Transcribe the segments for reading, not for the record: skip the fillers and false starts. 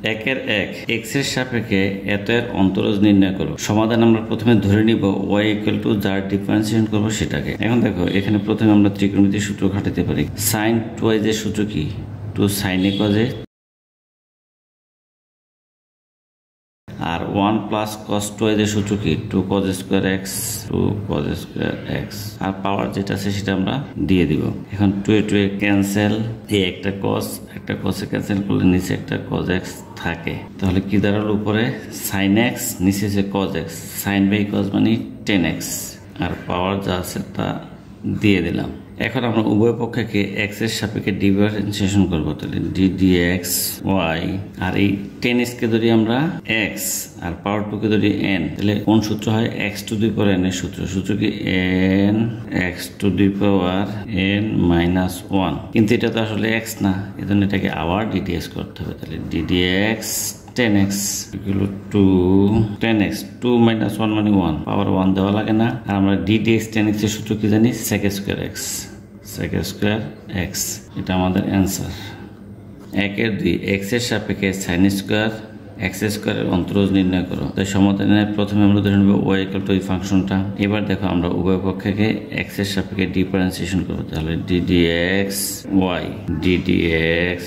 একের এক এক্স এর সাপেক্ষে এত এর অন্তরজ নির্ণয় করো। সমাধান আমরা প্রথমে ধরে নিব y ইকুয়াল টু যার ডিফারেন্সিয়েশন করব সেটাকে। এখন দেখো এখানে প্রথমে আমরা ত্রিকোণমিতির সূত্র খাটাতে পারি। sin 2y এর সূত্র কি? 2 sin a cos a আর 1 প্লাস cos 2y এর সূত্র কি? 2 cos square x 2 cos square x আর পাওয়ার যেটা আছে সেটা আমরা দিয়ে দিব। এখন 2 এ 2 এ ক্যান্সেল, এই একটা cos এ ক্যান্সেল করলে নিচে একটা cos x থাকে, তাহলে কি দাঁড়ালো? উপরে sin x, নিচে যে cos x, sin by cos মানে 10x আর পাওয়ার যা আছে তা দিয়ে দিলাম। এখন আমরা উভয় পক্ষকে x এর সাপেক্ষে ডিফারেন্সিয়েশন করব, তাহলে d dx y আর এই 10x কে ধরি আমরা x আর পাওয়ার 2 কে ধরি n, তাহলে কোন সূত্র হয়? x two the power n এর সূত্র কি n x two the power n minus 1, কিন্তু এটা তো আসলে x না, এজন্য এটাকে আবার ddx করতে হবে। তাহলে ddx 10x equal to 10x 2 minus 1 মানে 1, পাওয়ার 1 দেওয়া লাগে না। আর আমরা ddx 10x এর সূত্র কি জানি? sec square x, sec square x, এটা আমাদের অ্যান্সার। একের 2 x এর সাপেক্ষে sin স্কয়ার x স্কয়ারের অন্তরজ নির্ণয় করো। তাই সমাধানের প্রথমে আমরা ধরে নেব y ইকুয়াল টু এই ফাংশনটা। এবার দেখো আমরা উভয় পক্ষকে x এর সাপেক্ষে ডিফারেন্সিয়েশন করব, তাহলে ddx y ddx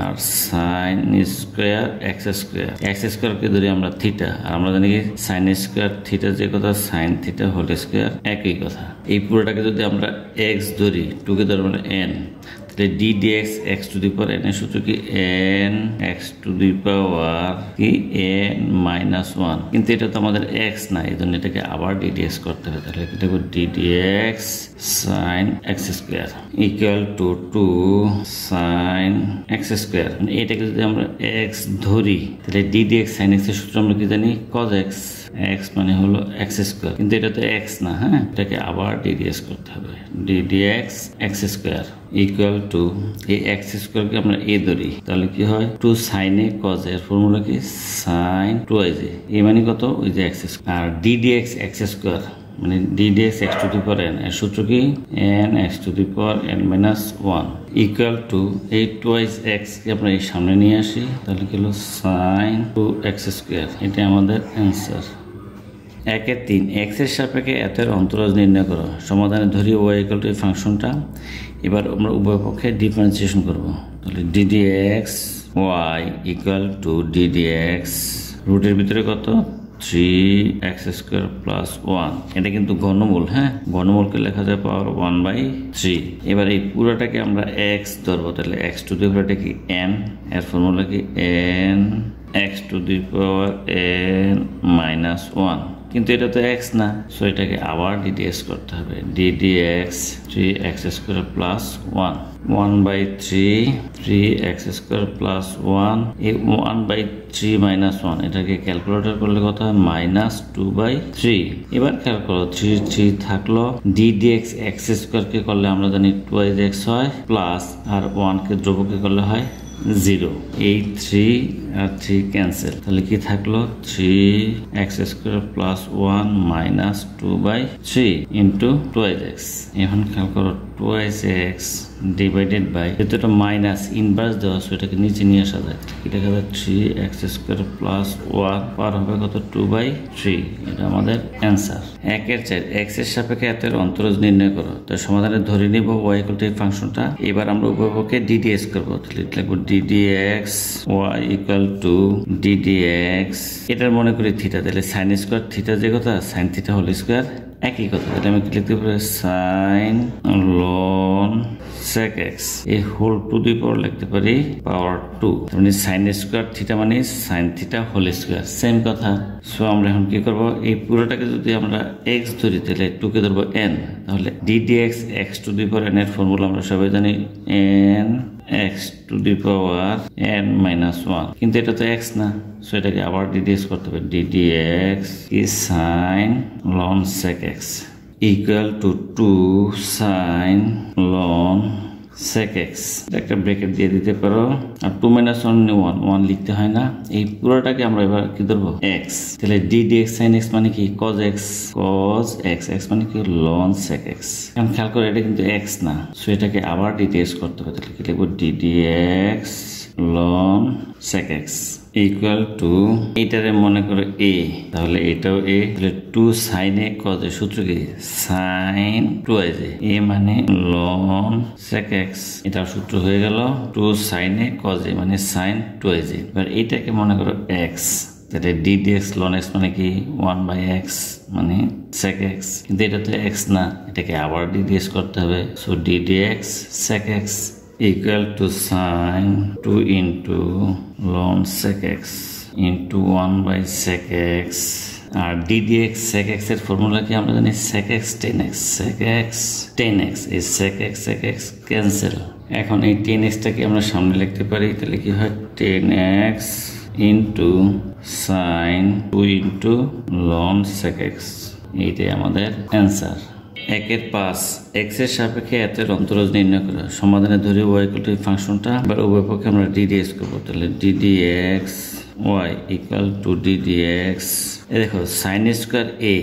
আর sin স্কয়ার x স্কয়ারকে ধরি আমরা থিটা, আর আমরা জানি কি sin স্কয়ার থিটা যে কথা, sin থিটা হোল স্কয়ার একই কথা। এই পুরোটাকে যদি আমরা x ধরি, 2 কে ধরি আমরা n, তাহলে d dx x two the power n এর সূত্র কি n x টু দি পাওয়ার কি n মাইনাস 1, কিন্তু এটা তো আমাদের x না, এই জন্য এটাকে আবার ddx করতে হবে। তাহলে কি দেখো d dx sin x square equal to 2 sin x square. এটাকে যদি আমরা x ধরি, তাহলে d dx sin x এর সূত্র আমরা কি জানি? cos x, x মানে হলো x স্কয়ার, কিন্তু এটা তো x না, হ্যাঁ, এটাকে আবার ddx করতে হবে। d dx x square equal to এই x স্কয়ারকে আমরা a ধরি, তাহলে কি হয়? 2 sin a cos a, এর ফর্মুলা কি? sin 2y a মানে কত? ওই যে x স্কয়ার, আর d dx x স্কয়ার মানে d dx x two the power n এর সূত্র কি? n x two the power n minus 1 equal to এই 2x কে আমরা এই সামনে নিয়ে আসি, তাহলে কি হলো sin 2x স্কয়ার, এটা আমাদের অ্যান্সার। একের 3 x এর সাপেক্ষে এত এর অন্তরজ নির্ণয় করো। সমাধানে ধরি y ইকুয়াল টু এই ফাংশনটা। এবার আমরা উভয় পক্ষে ডিফারেন্সিয়েশন করব, তাহলে d dx y equal to d dx রুটের ভিতরে কত? 3x স্কয়ার প্লাস 1, এটা কিন্তু ঘনমূল, হ্যাঁ, ঘনমূলকে লেখা যায় পাওয়ার 1/3। এবার এই পুরোটাকে আমরা x ধরবো, তাহলে x টু দি পাওয়ার কি n, এর ফর্মুলা কি n x two the power n minus 1, কিন্তু এটা তো x না, সো এটাকে আবার ddx করতে হবে। d dx 3x square plus 1 1/3 3x square plus 1, এই 1/3 মাইনাস 1 এটাকে ক্যালকুলেটর করলে কত হয়? মাইনাস 2/3। এবার খেয়াল করো 3 থাকলো, d dx x স্কয়ারকে করলে আমরা জানি 2x হয়, প্লাস আর 1 কে ধ্রুবকে করলে হয় 0, এই 3 আর 3 ক্যান্সেল, তাহলে কি থাকলো? 3x square plus 1 minus 2/3 into 2x। এখন খেয়াল করো 2x ডিভাইডেড বাই, যেহেতু এটা মাইনাস ইনভার্স দেওয়া, সেটাকে নিচে নিয়ে আসা যায়, কি দেখা যায়? 3x স্কয়ার প্লাস 1 পার হবে কত? 2/3, এটা আমাদের অ্যান্সার। একের 4 x এর সাপেক্ষে এত এর অন্তরজ নির্ণয় করো। তো সমাধানে ধরে নিব y ইকুয়াল টু এই ফাংশনটা। এবার আমরা উভয় পক্ষে ddx করবো, তাহলে লিখব d dx y equal to d dx, এটার মনে করি থিটা, তাহলে sin স্কয়ার থিটা যে কথা, sin থিটা হোল স্কয়ার একই কথা, তাহলে আমি কি লিখতে পারি? sin ln sec x, এই হোল টু দি পাওয়ার লিখতে পারি পাওয়ার 2, মানে sin স্কয়ার থিটা মানে sin theta whole square, same কথা। সো আমরা এখন কি করব? এই পুরোটাকে যদি আমরা x ধরি, তাহলে 2 কে ধরবো n, তাহলে d dx x two the power n এর ফর্মুলা আমরা সবাই জানি n x two the power n minus 1, কিন্তু এটা তো x না, সো এটাকে আবার ddx করতে হবে। d dx is sin ln sec x equal two 2 sin ln sec x, একটা ব্র্যাকেট দিয়ে দিতে পারো, আর 2 মাইনাস 1 লিখতে হয় না। এই পুরোটাকে আমরা এবার কি ধরবো? x, তাহলে d dx sin x মানে কি? cos x মানে কি? ln sec x। এখন খেয়াল করে এটা কিন্তু x না, সো এটাকে আবার ddx করতে হবে, তাহলে কি লিখবো? d dx ln sec x। Equal two এটারে মনে করো এ, তাহলে এটাও এ, তাহলে 2 sin a cos a সূত্র কি sin 2 এ মানে ln sec x, এটার সূত্র হয়ে গেল 2 sin a cos a মানে sin 2 এবার এটাকে মনে করো x, তাহলে d dx ln x মানে কি 1/x মানে sec x, কিন্তু এটা তো x না, এটাকে আবার d dx করতে হবে, so d dx sec x equal to sin 2 into ln sec x into 1/sec x, R d dx sec x এর ফর্মুলা কি আমরা জানি sec x tan x, sec x tan x, এই sec x cancel. এখন এই tan x টাকে আমরা সামনে লিখতে পারি, তাহলে কি হয় tan x into sin 2 into ln sec x, এইটাই আমাদের অ্যান্সার। 1/5 x এর সাপেক্ষে এতের অন্তরজ নির্ণয় করা, সমাধানে ধরে y ইকুয়াল টু ফাংশনটা এবার উভয় পক্ষে আমরা d dx করব, তাহলে d dx y equal to d dx, দেখো sin স্কয়ার a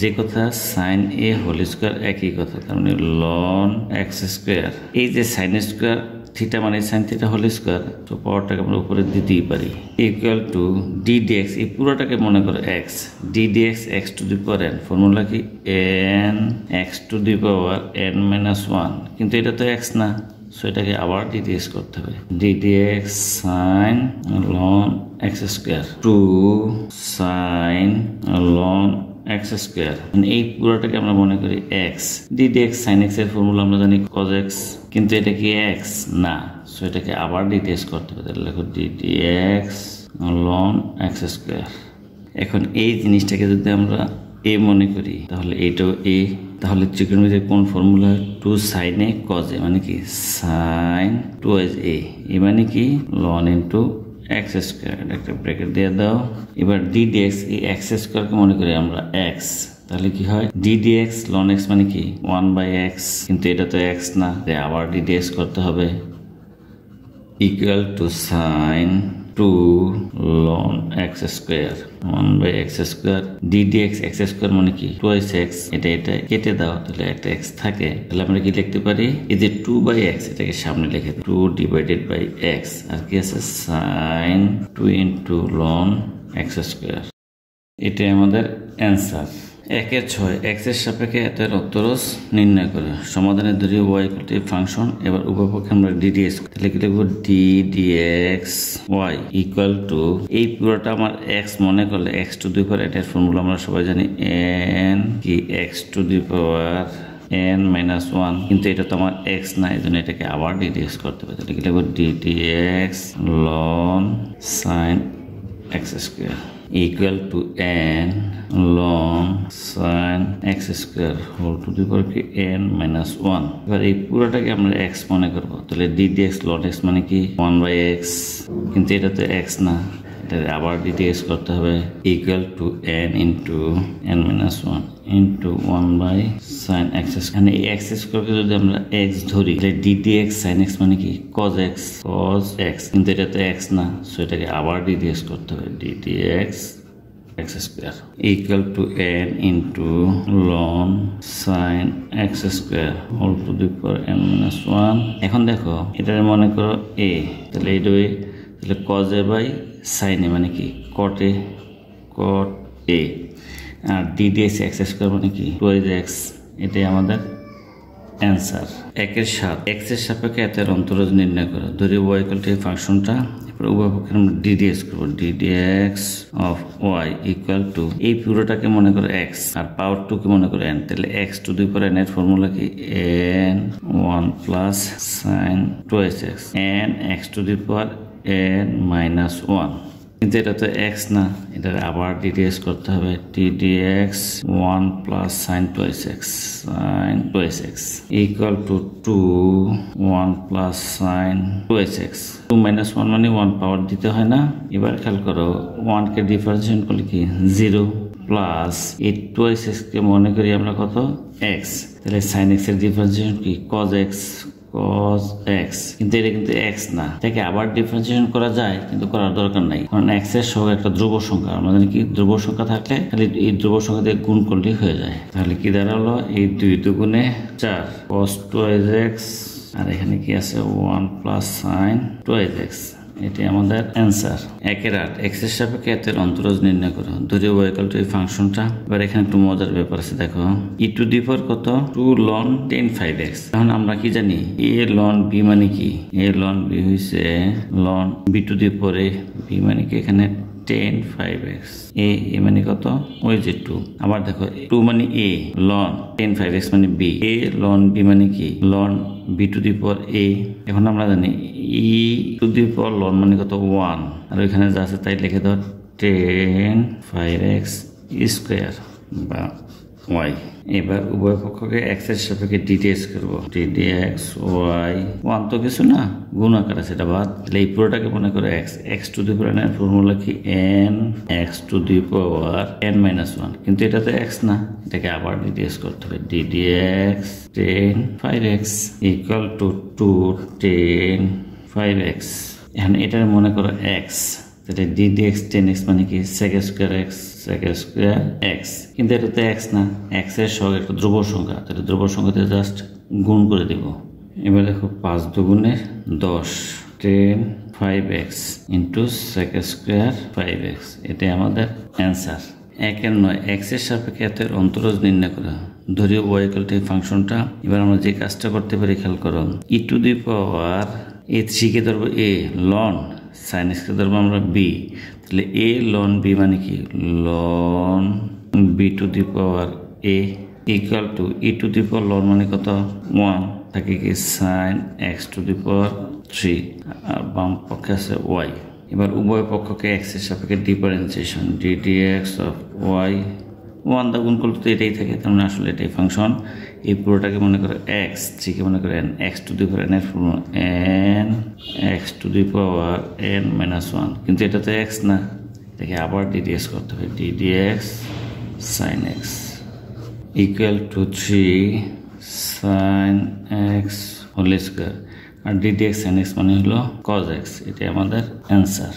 যে কথা sin a হোল স্কয়ার একই কথা, তার মানে ln x স্কয়ার, এই যে sin স্কয়ার থিটা মানে sin থিটা হোল স্কয়ার, তো পাওয়ারটাকে আমরা উপরে দিতেই পারি, ইকুয়াল টু d dx, এই পুরোটাকে মনে করো x, d dx x two the power n, formula কি n x two the power n minus 1, কিন্তু এটা তো x না, সো এটাকে আবার d dx করতে হবে, d dx sin ln x square 2 sin ln x square, মানে এই পুরোটাকে আমরা মনে করি x, d dx sin x এর ফর্মুলা আমরা জানি cos x, কিন্তু এটা কি x না, সো এটাকে আবার d dx করতে হবে, তাহলে লেখো d dx ln x square. এখন এই জিনিসটাকে যদি আমরা a মনে করি তাহলে এটাও a, তাহলে ত্রিকোণমিতির কোন formula 2 sin a cos a মানে কি sin 2a, এ মানে কি ln into x স্কয়ার, একটা ব্র্যাকেট দিয়ে দাও, এবার d dx এই x স্কয়ারকে মনে করি আমরা x, তাহলে কি হয় d dx ln x মানে কি 1/x, কিন্তু এটা তো x না, তাই আবার d dx করতে হবে, equal to sin 2 ln x square 1/x square, d dx x square মানে কি 2x, এটা কেটে দাও, তাহলে একটা x থাকে, তাহলে আমরা কি লিখতে পারি এই যে 2/x এটাকে সামনে লিখে দাও 2 ডিভাইডেড বাই x, আর কি আছে sin 2 into ln x square, এটাই আমাদের অ্যান্সার। 1/6 x এর সাপেক্ষে এতের অন্তরজ নির্ণয় করা, সমাধানে ধরি y ইকুয়াল টু ফাংশন, এবার উভয় পক্ষে আমরা d dx, তাহলে কি লিখব d dx y equal to, এই পুরোটা আমার x মনে করলে x টু দি পাওয়ার এটার ফর্মুলা আমরা সবাই জানি n কি x two the power n minus 1, কিন্তু এটা তো আমার x না, এই জন্য এটাকে আবার d dx করতে হবে, তাহলে কি লিখব d dx ln sin x square equal to n ln sin x square whole to the power n minus 1, এবার এই পুরোটাকে আমরা x মনে করব, তাহলে d dx ln x মানে কি 1/x, কিন্তু এটা তো x না, এটা আবার d dx করতে হবে, equal to n into n minus 1 into 1/sin x square, মানে এই x স্কয়ারকে যদি আমরা x ধরি তাহলে d dx sin x মানে কি cos x, কিন্তু এটা তো x না, সো এটাকে আবার d dx করতে হবে, d dx x square equal to n into ln sin x square whole to the power n minus 1, এখন দেখো এটার মনে করো a, তাহলে এটা তাহলে cos a by sin a মানে কি cot a, R d dx x square মানে কি 2x, এটাই আমাদের অ্যান্সার। 1/7 x এর সাপেক্ষে এতের অন্তরজ নির্ণয় করা, ধরি y ইকুয়াল টু ফাংশনটা, এরপর উভয় পক্ষে আমরা d dx করব, d dx of y equal to, এই পুরোটাকে মনে করো x আর পাওয়ার 2 কে মনে করো n, তাহলে x two the power n এর ফর্মুলা কি n 1 plus sin 2x, n x two the power n minus 1, কিন্তু এটা তো x না, এটা আবার d dx করতে হবে, d dx 1 plus sin 2x equal to 2 1 plus sin 2x, 2 minus 1 মানে 1 পাওয়ার দিতে হয় না, এবার খেয়াল করো 1 কে ডিফারেন্সিয়েট করলে কি 0 প্লাস এই 2x কে মনে করি আমরা কত x, তাহলে sin x এর ডিফারেন্সিয়েশন কি cos x, কিন্তু এটা কিন্তু x না, এটাকে আবার ডিফারেন্সিয়েশন করা যায় কিন্তু করার দরকার নাই, কারণ x এর সঙ্গে একটা ধ্রুব সংখ্যা, আমরা জানি কি ধ্রুব সংখ্যা থাকলে খালি এই ধ্রুব সংখ্যা দিয়ে গুণ করলেই হয়ে যায়, তাহলে কি দাঁড়ালো এই 2 দুগুণে 4 cos 2x, আর এখানে কি আছে 1 প্লাস sin 2x, এটি আমাদের অ্যান্সার। 1/8 x এর সাপেক্ষে এর অন্তরজ নির্ণয় করো। ধরি y = এই ফাংশনটা। এবার এখানে একটু মজার ব্যাপার আছে, দেখো e⁴ কত 2 ln 10⁵x। এখন আমরা কি জানি a ln b মানে কি, a ln b হইছে ln b⁴ a, b মানে কি এখানে 10⁵x, a মানে কত ওই যে 2। আবার দেখো 2 মানে a ln 10⁵x মানে b, a ln b মানে কি ln b⁴ a। এখন আমরা জানি e⁴ ln মানে কত 1, আর ওইখানে যা আছে তাই লিখে দাও 10⁵x স্কয়ার বা y। এবার উভয় পক্ষকে x এর সাপেক্ষে ddx করব, ddx y 1 তো কিছু না, গুণ আকারে সেটা বাদ। তাহলে এই পুরোটাকে মনে করো x two the power n এর ফর্মুলা কি n x two the power n - 1, কিন্তু এটা তো x না, এটাকে আবার ddx করতে হবে, ddx 10⁵x equal to 10⁵x। এখন এটা মনে করো x, তাহলে ddx 10x মানে কি sec² x, কিন্তু এটা তো x না, x এর সহগ একটা ধ্রুব সংখ্যা, তাহলে ধ্রুব সংখ্যাতে জাস্ট গুণ করে দেব। এবার দেখো 5 × 2 = 10, 10⁵x ইন্টু sec²x, এটাই আমাদের অ্যান্সার। 1/9 x এর সাপেক্ষে এর অন্তরজ নির্ণয় করা। ধরি y = এই ফাংশনটা। এবার আমরা যে কাজটা করতে পারি খেয়াল করো, e⁴ কে ধরবো a ln sin x কে ধরবো আমরা b, তাহলে a ln b মানে কি ln b⁴ a equal to e⁴ ln মানে কত 1, থাকে কি sin x⁴, আর বাম পক্ষে আছে y। এবার উভয় পক্ষকে x এর সাপেক্ষে ডিফারেন্সিয়েশন ddx অফ y 1 দা গুণ করলে তো এটাই থাকে, তার মানে আসলে এটাই ফাংশন। এই পুরোটাকে মনে করো x, 3 কে মনে করো n, x two the power n এর formula n x two the power n - 1, কিন্তু এটা তো x না, এটাকে আবার ddx করতে হবে, ddx sin x equal to 3 sin x whole square, আর ddx sin x মানে হলো cos x, এটাই আমাদের অ্যান্সার।